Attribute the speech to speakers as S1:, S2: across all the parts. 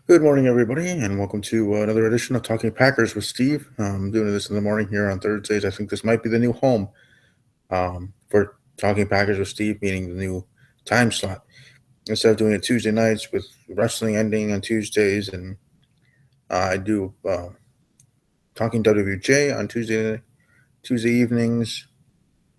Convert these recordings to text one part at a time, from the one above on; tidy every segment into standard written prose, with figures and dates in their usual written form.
S1: Good morning, everybody, and welcome to another edition of Talking Packers with Steve. I'm doing this in the morning here on Thursdays. I think this might be the new home for Talking Packers with Steve, meaning the new time slot. Instead of doing it Tuesday nights with wrestling ending on Tuesdays, and I do Talking WWJ on Tuesday evenings,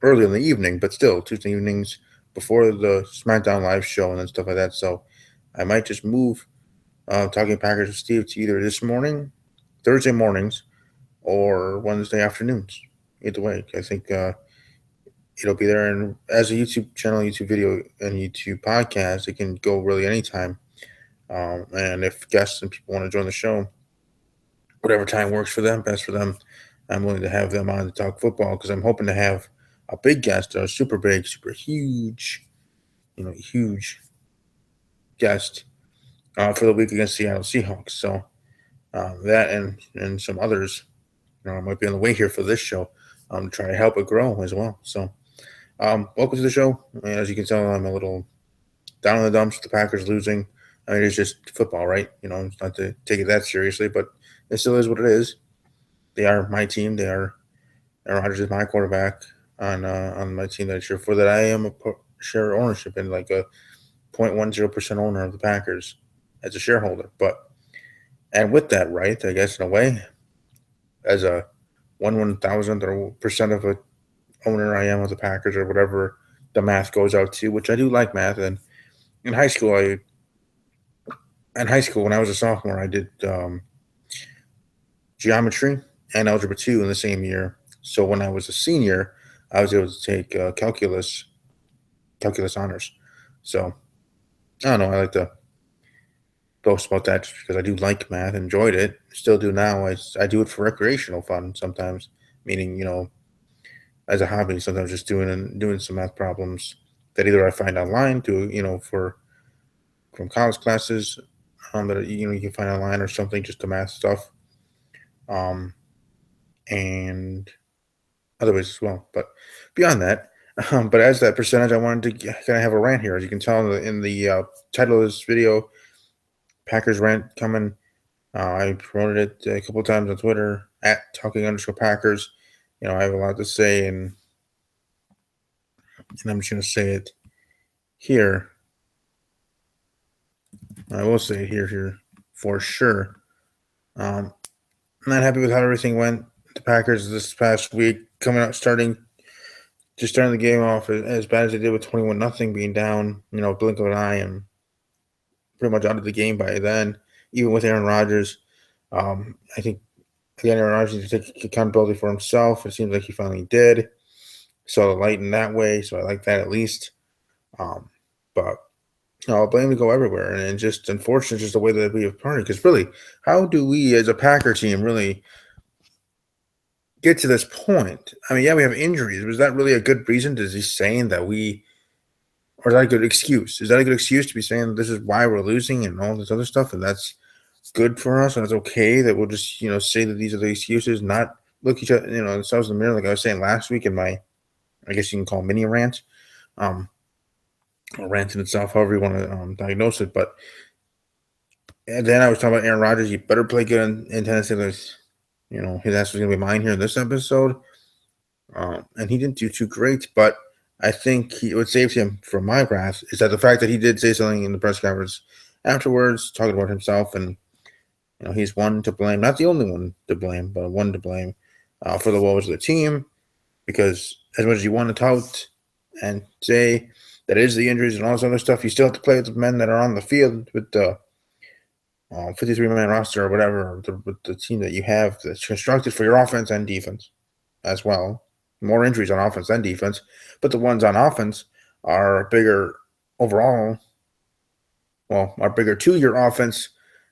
S1: early in the evening, but still Tuesday evenings before the SmackDown live show and then stuff like that. So I might just move Talking Packers with Steve to either this morning, Thursday mornings, or Wednesday afternoons. Either way, I think it'll be there. And as a YouTube channel, YouTube video, and YouTube podcast, it can go really anytime. And if guests and people want to join the show, whatever time works for them, best for them, I'm willing to have them on to talk football because I'm hoping to have a big guest, a super big, super huge, huge guest for the week against Seattle Seahawks. So that and some others, might be on the way here for this show. To try to help it grow as well. So, welcome to the show. And as you can tell, I'm a little down in the dumps with the Packers losing. I mean, it's just football, right? It's not to take it that seriously, but it still is what it is. They are my team. They are Aaron Rodgers is my quarterback on my team that I cheer for. That I am a share ownership in, like a 0.10% owner of the Packers as a shareholder. But and with that, right, I guess in a way, as a 1/1000th or percent of a owner I am of the Packers or whatever the math goes out to, which I do like math. And in high school, when I was a sophomore, I did geometry and algebra two in the same year. So when I was a senior, I was able to take calculus honors. So I don't know. I like to boast about that just because I do like math, enjoyed it, still do now. I do it for recreational fun sometimes, meaning as a hobby. Sometimes just doing some math problems that either I find online to for from college classes that you can find online or something, just the math stuff, um, and other ways as well. But beyond that, but as that percentage, I wanted to kind of have a rant here. As you can tell in the title of this video, Packers Rant coming. I promoted it a couple of times on Twitter at talking_Packers. I have a lot to say, and I'm just going to say it here. I will say it here for sure. I'm not happy with how everything went. The Packers this past week coming out starting the game off as bad as they did with 21-0 being down, blink of an eye and pretty much out of the game by then, even with Aaron Rodgers. I think again Aaron Rodgers needs to take accountability for himself. It seems like he finally did. Saw the light in that way, so I like that at least. But blame to go everywhere, and just unfortunate just the way that we have parted. Because really, how do we as a Packer team really get to this point? I mean, yeah, we have injuries. Was that really a good reason? Is he saying that or is that a good excuse? Is that a good excuse to be saying this is why we're losing and all this other stuff, and that's good for us, and it's okay that we'll just say that these are the excuses, not look each other themselves in the mirror, like I was saying last week in my, I guess you can call mini rant, or rant in itself, however you want to diagnose it, but. And then I was talking about Aaron Rodgers. You better play good in Tennessee. His ass was going to be mine here in this episode. And he didn't do too great, but I think what saved him from my wrath is that the fact that he did say something in the press conference afterwards, talking about himself, and he's one to blame, not the only one to blame, but one to blame for the woes of the team. Because as much as you want to tout and say that it is the injuries and all this other stuff, you still have to play with the men that are on the field with the 53-man roster or whatever, with the team that you have that's constructed for your offense and defense as well. More injuries on offense than defense, but the ones on offense are bigger overall. Well, are bigger to your offense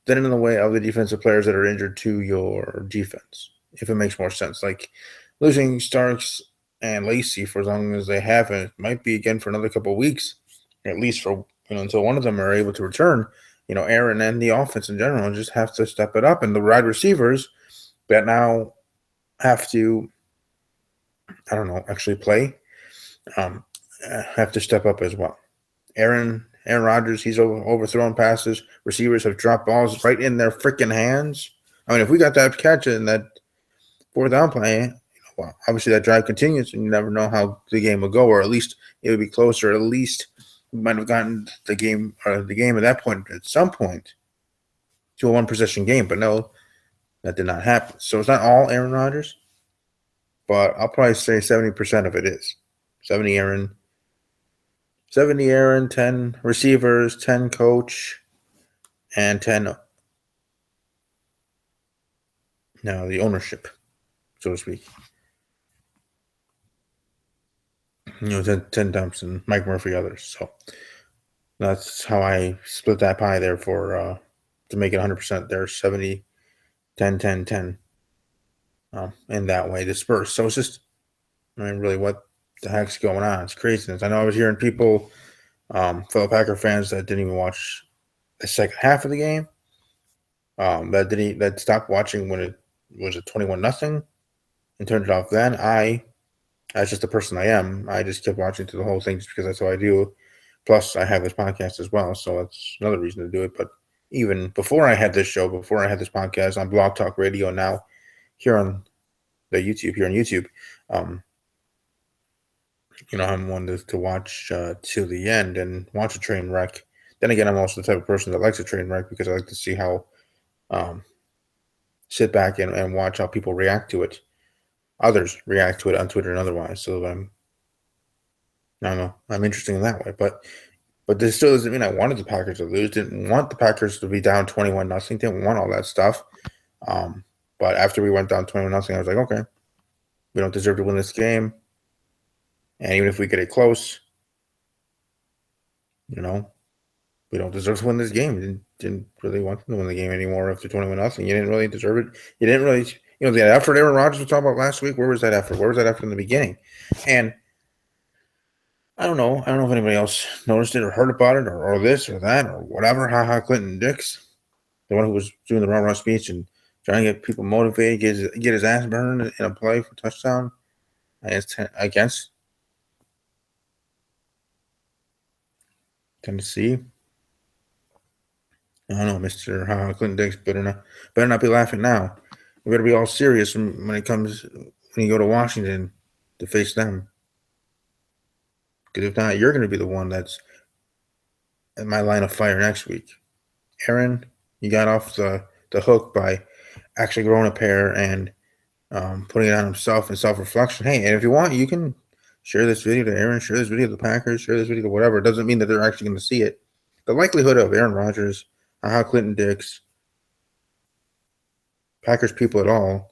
S1: than in the way of the defensive players that are injured to your defense, if it makes more sense. Like losing Starks and Lacey for as long as they have, and it might be again for another couple of weeks, at least for until one of them are able to return. Aaron and the offense in general just have to step it up, and the wide receivers that now have to, I don't know, actually play, have to step up as well. Aaron Aaron Rodgers, he's overthrown passes. Receivers have dropped balls right in their freaking hands. I mean, if we got that catch in that fourth down play, well, obviously that drive continues, and you never know how the game will go, or at least it would be closer. At least we might have gotten the game at that point at some point to a one possession game. But no, that did not happen. So it's not all Aaron Rodgers, but I'll probably say 70% of it is 70 Aaron, 10 receivers, 10 coach, and 10 now the ownership, so to speak. 10 Thompson, Mike Murphy, others. So that's how I split that pie there for to make it 100% there, 70, 10, 10, 10. In that way dispersed. So it's just, I mean, really, what the heck's going on? It's craziness. I know I was hearing people, fellow Packer fans that didn't even watch the second half of the game, that stopped watching when it was a 21-0 and turned it off. Then as just the person I am, I just kept watching through the whole thing just because that's what I do. Plus, I have this podcast as well, so that's another reason to do it. But even before I had this show, before I had this podcast on Blog Talk Radio, now here on YouTube, I'm one to watch till the end and watch a train wreck. Then again, I'm also the type of person that likes a train wreck because I like to see how, sit back and watch how people react to it. Others react to it on Twitter and otherwise. So I don't know, I'm interested in that way. But this still doesn't mean I wanted the Packers to lose. Didn't want the Packers to be down 21-0. Didn't want all that stuff. But after we went down 21-0, I was like, okay, we don't deserve to win this game. And even if we get it close, we don't deserve to win this game. Didn't really want to win the game anymore after 21-0. You didn't really deserve it. You didn't really, the effort Aaron Rodgers was talking about last week. Where was that effort? Where was that effort in the beginning? And I don't know. I don't know if anybody else noticed it or heard about it or this or that or whatever. Clinton Dix, the one who was doing the rah-rah speech and trying to get people motivated, get his ass burned in a play for touchdown against Tennessee. I don't know, Mr. Clinton Dix better not be laughing now. You better be all serious when you go to Washington to face them. Because if not, you're going to be the one that's in my line of fire next week. Aaron, you got off the hook by actually growing a pair and putting it on himself in self-reflection. Hey, and if you want, you can share this video to Aaron, share this video to the Packers, share this video to whatever. It doesn't mean that they're actually going to see it. The likelihood of Aaron Rodgers, Clinton Dix, Packers people at all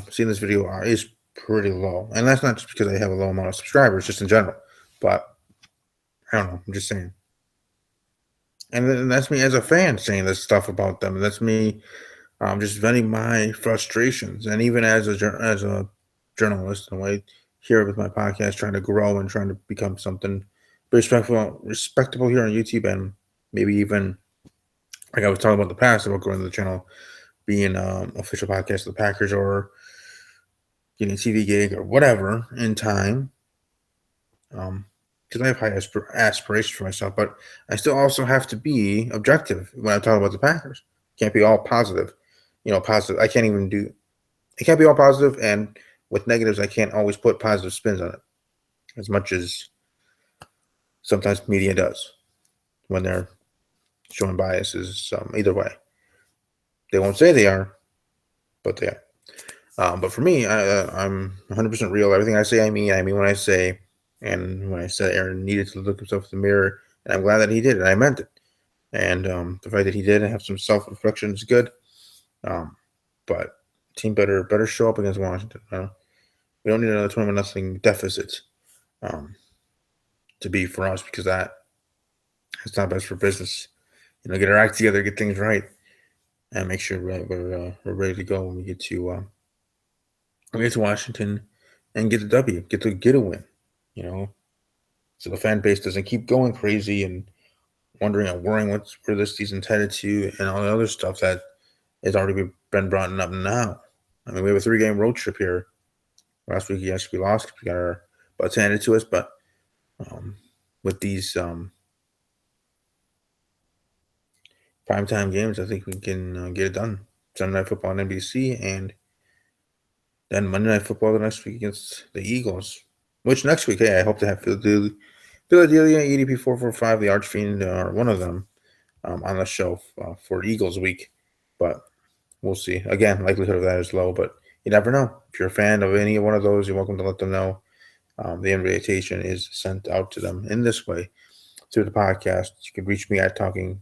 S1: seeing this video is pretty low. And that's not just because I have a low amount of subscribers, just in general. But I don't know. I'm just saying. And that's me as a fan saying this stuff about them. That's me just venting my frustrations. And even as a journalist, and I here with my podcast, trying to grow and trying to become something respectable here on YouTube, and maybe even, like I was talking about in the past, about growing the channel, being official podcast of the Packers or getting a TV gig or whatever in time. Because I have high aspirations for myself, but I still also have to be objective when I talk about the Packers. Can't be all positive. Positive. I can't even do. It can't be all positive, and with negatives, I can't always put positive spins on it, as much as sometimes media does when they're showing biases. Either way, they won't say they are, but they are. But for me, I'm 100% real. Everything I say, I mean what I say. And when I said Aaron needed to look himself in the mirror, and I'm glad that he did, and I meant it. And the fact that he did have some self-reflection is good. But team better show up against Washington. We don't need another 21-0 deficit to be for us, because it's not best for business. Get our act together, get things right, and make sure we're ready to go when we get to Washington and get the W, get a win. So the fan base doesn't keep going crazy and wondering and worrying where this season's headed to and all the other stuff that has already been brought up now. I mean, we have a 3-game road trip here. Last week, yes, we lost. We got our butts handed to us, but with these primetime games, I think we can get it done. Sunday Night Football on NBC, and then Monday Night Football the next week against the Eagles. Which next week, hey, I hope to have Philadelphia, EDP 445, the Archfiend, or one of them on the show for Eagles week. But we'll see. Again, likelihood of that is low, but you never know. If you're a fan of any one of those, you're welcome to let them know. The invitation is sent out to them in this way through the podcast. You can reach me at talking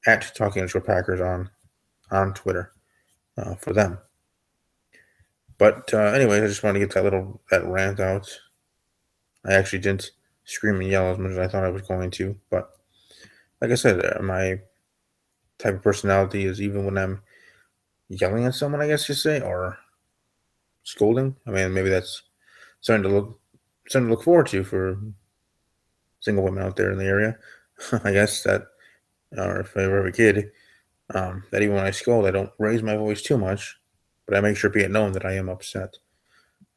S1: underscore Packers on Twitter for them. But anyways, I just wanted to get that rant out. I actually didn't scream and yell as much as I thought I was going to, but like I said, my type of personality is even when I'm yelling at someone, I guess you say, or scolding. I mean, maybe that's something to look forward to for single women out there in the area. I guess that, or if I ever have a kid, that even when I scold, I don't raise my voice too much, but I make sure be it known that I am upset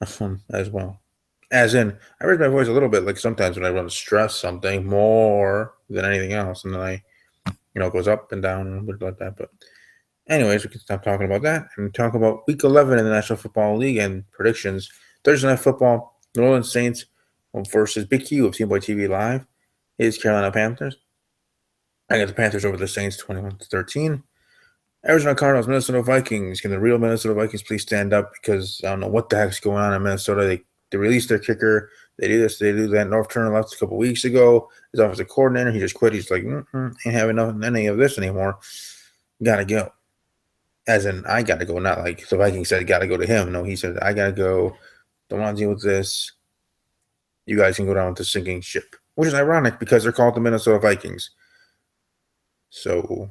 S1: as well. As in, I raise my voice a little bit, like sometimes when I want to stress something more than anything else, and then it goes up and down and a bit like that. But anyways, we can stop talking about that and talk about Week 11 in the National Football League and predictions. Thursday Night Football, New Orleans Saints versus Big Q of Team Boy TV Live is Carolina Panthers. I got the Panthers over the Saints 21-13. Arizona Cardinals, Minnesota Vikings. Can the real Minnesota Vikings please stand up? Because I don't know what the heck's going on in Minnesota. They released their kicker. They do this, they do that. North Turner left a couple weeks ago. His offensive coordinator, he just quit. He's like, ain't having any of this anymore. Gotta go. As in, I gotta go. Not like the Vikings said, gotta go to him. No, he said, I gotta go. Don't want to deal with this. You guys can go down with the sinking ship. Which is ironic because they're called the Minnesota Vikings. So,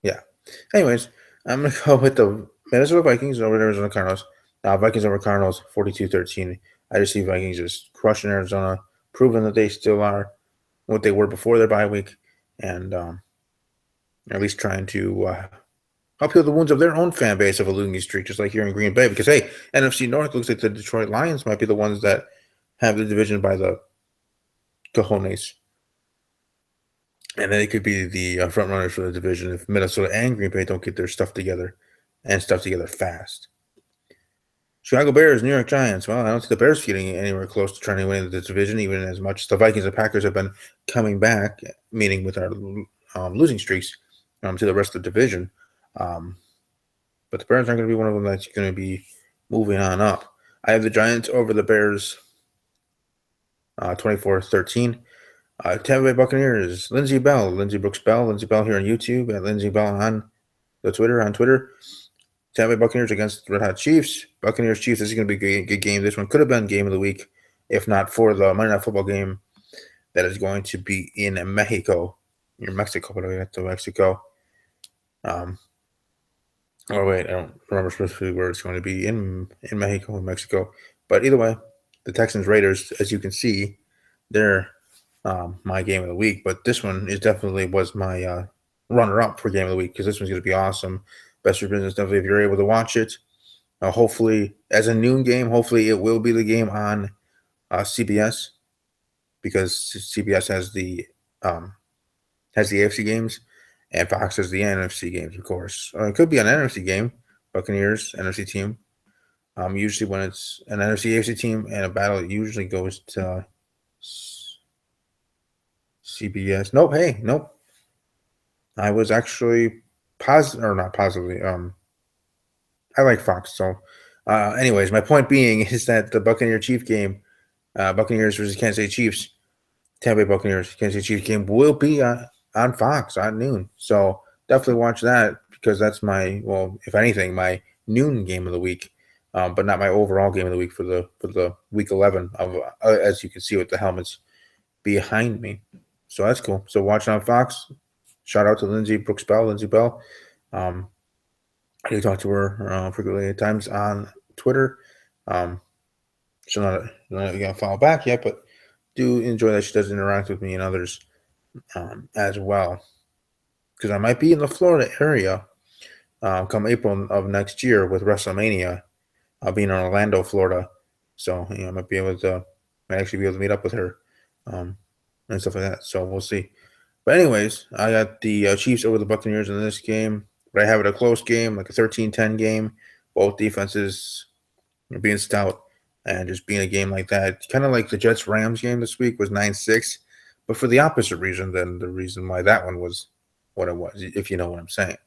S1: yeah. Anyways, I'm going to go with the Minnesota Vikings over Arizona Cardinals. Vikings over Cardinals, 42-13. I just see Vikings just crushing Arizona, proving that they still are what they were before their bye week, and at least trying to help heal the wounds of their own fan base of a losing streak, just like here in Green Bay. Because, hey, NFC North looks like the Detroit Lions might be the ones that have the division by the cojones. And then it could be the front runners for the division if Minnesota and Green Bay don't get their stuff together and stuff together fast. Chicago Bears, New York Giants. Well, I don't see the Bears getting anywhere close to trying to win the division, even as much as the Vikings and Packers have been coming back, meaning with our losing streaks to the rest of the division. But the Bears aren't going to be one of them that's going to be moving on up. I have the Giants over the Bears 24-13. Tampa Bay Buccaneers, Lindsey Bell, Lindsey Brooks Bell, Lindsey Bell here on YouTube, at Lindsey Bell on Twitter. Tampa Bay Buccaneers against Red Hot Chiefs. Buccaneers Chiefs, this is going to be a good game. This one could have been game of the week, if not for the Monday Night Football game that is going to be in Mexico. But I got to Mexico. Or wait, I don't remember specifically where it's going to be in Mexico. But either way, the Texans Raiders, as you can see, they're my game of the week, but this one was my runner-up for game of the week because this one's going to be awesome. Best for business, definitely if you're able to watch it. Hopefully, as a noon game, hopefully it will be the game on CBS because CBS has the AFC games and Fox has the NFC games, of course. It could be an NFC game, Buccaneers NFC team. Usually when it's an NFC AFC team and a battle, it usually goes to CBS. Nope. I was actually not positively. I like Fox. So, anyways, my point being is that the Buccaneer Chief game, Buccaneers versus Kansas City Chiefs, Tampa Bay Buccaneers, Kansas City Chiefs game will be on Fox at noon. So definitely watch that because that's if anything, my noon game of the week, but not my overall game of the week for the week 11 of as you can see with the helmets behind me. So that's cool. So watching on Fox. Shout out to Lindsey Bell. I do talk to her frequently at times on Twitter. She's not going to follow back yet, but do enjoy that she does interact with me and others as well. Because I might be in the Florida area come April of next year with WrestleMania. I'll be in Orlando, Florida. So I might actually be able to meet up with her and stuff like that. So we'll see. But anyways, I got the Chiefs over the Buccaneers in this game. But I have it a close game, like a 13-10 game. Both defenses being stout and just being a game like that. Kind of like the Jets-Rams game this week was 9-6, but for the opposite reason than the reason why that one was what it was, if you know what I'm saying.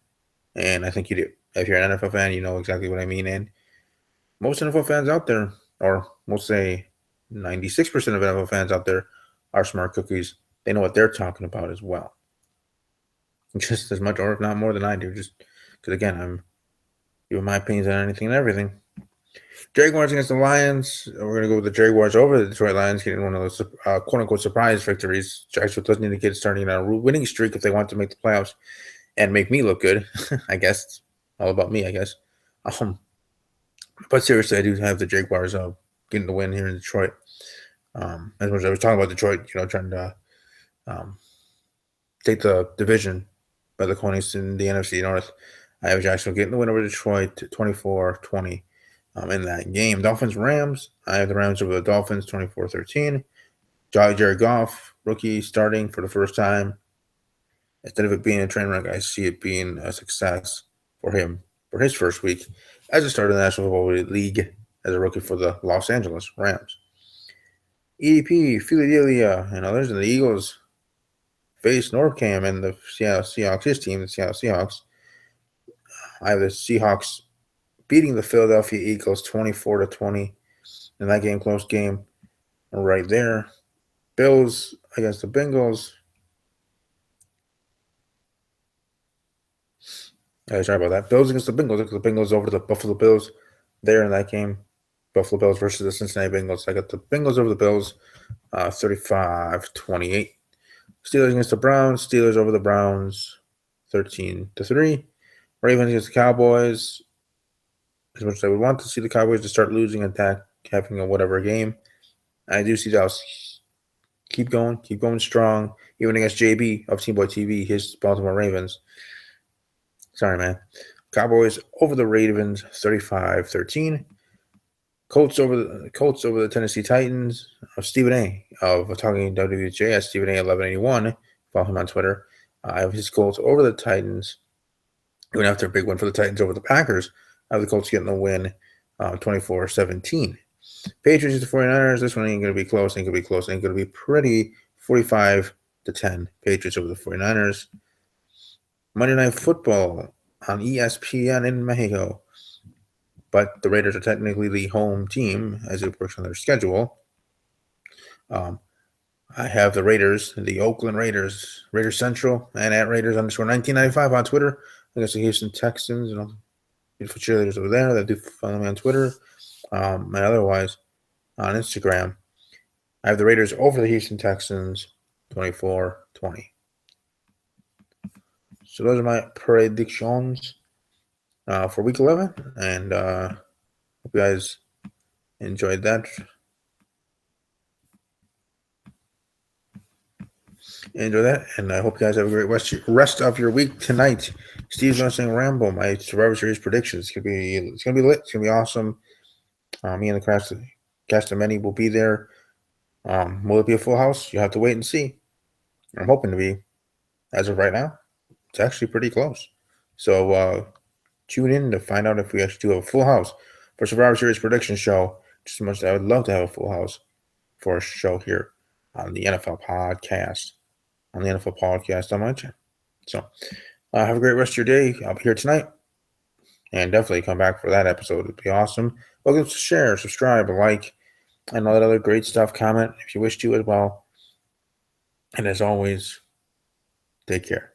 S1: And I think you do. If you're an NFL fan, you know exactly what I mean. And most NFL fans out there, or we'll say 96% of NFL fans out there, are smart cookies. They know what they're talking about as well. Just as much, or if not more than I do. Just because, again, I'm giving my opinions on anything and everything. Jaguars against the Lions. We're going to go with the Jaguars over the Detroit Lions, getting one of those quote-unquote surprise victories. Jacksonville doesn't need to get starting on a winning streak if they want to make the playoffs and make me look good. I guess it's all about me, I guess. But seriously, I do have the Jaguars getting the win here in Detroit. As much as I was talking about Detroit, trying to take the division by the Conings in the NFC North, I have Jacksonville getting the win over Detroit 24-20 in that game. Dolphins-Rams, I have the Rams over the Dolphins 24-13. Jared Goff, rookie, starting for the first time. Instead of it being a train wreck, I see it being a success for him for his first week as a starter in the National Football League as a rookie for the Los Angeles Rams. EDP, Philadelphia, and others, and the Eagles face Northcam and the Seattle Seahawks, his team, the Seattle Seahawks. I have the Seahawks beating the Philadelphia Eagles 24-20 in that game, close game right there. Bills against the Bengals. Sorry about that. Bills against the Bengals. The Bengals over the Buffalo Bills there in that game. Buffalo Bills versus the Cincinnati Bengals. I got the Bengals over the Bills, 35-28. Steelers against the Browns. Steelers over the Browns, 13-3. Ravens against the Cowboys. As much as I would want to see the Cowboys to start losing and having a whatever game, I do see Dallas keep going strong, even against JB of Team Boy TV, his Baltimore Ravens. Sorry, man. Cowboys over the Ravens, 35-13. Colts over the Tennessee Titans. Stephen A. of Talking WJ at Stephen A. 1181. Follow him on Twitter. I have his Colts over the Titans. Even after a big win for the Titans over the Packers, I have the Colts getting the win, 24-17. Patriots the 49ers. This one ain't going to be close. Ain't going to be close. Ain't going to be pretty. 45-10. Patriots over the 49ers. Monday Night Football on ESPN in Mexico. But the Raiders are technically the home team as it works on their schedule. I have the Raiders, the Oakland Raiders, Raiders Central, and at Raiders_1995 on Twitter. Against the Houston Texans, beautiful cheerleaders over there that do follow me on Twitter. And otherwise, on Instagram, I have the Raiders over the Houston Texans, 24-20. So those are my predictions for Week 11, and hope you guys enjoyed that. And I hope you guys have a great rest of your week tonight. Steve's going to sing Rambo, my Survivor Series predictions. It's gonna be lit. It's gonna be awesome. Me and the cast of many will be there. Will it be a full house? You have to wait and see. I'm hoping to be. As of right now, it's actually pretty close. So tune in to find out if we actually do have a full house for Survivor Series prediction show. Just as much as I would love to have a full house for a show here on the NFL podcast. On my channel. So have a great rest of your day. I'll be here tonight. And definitely come back for that episode. It'd be awesome. Welcome to share, subscribe, like, and all that other great stuff. Comment if you wish to as well. And as always, take care.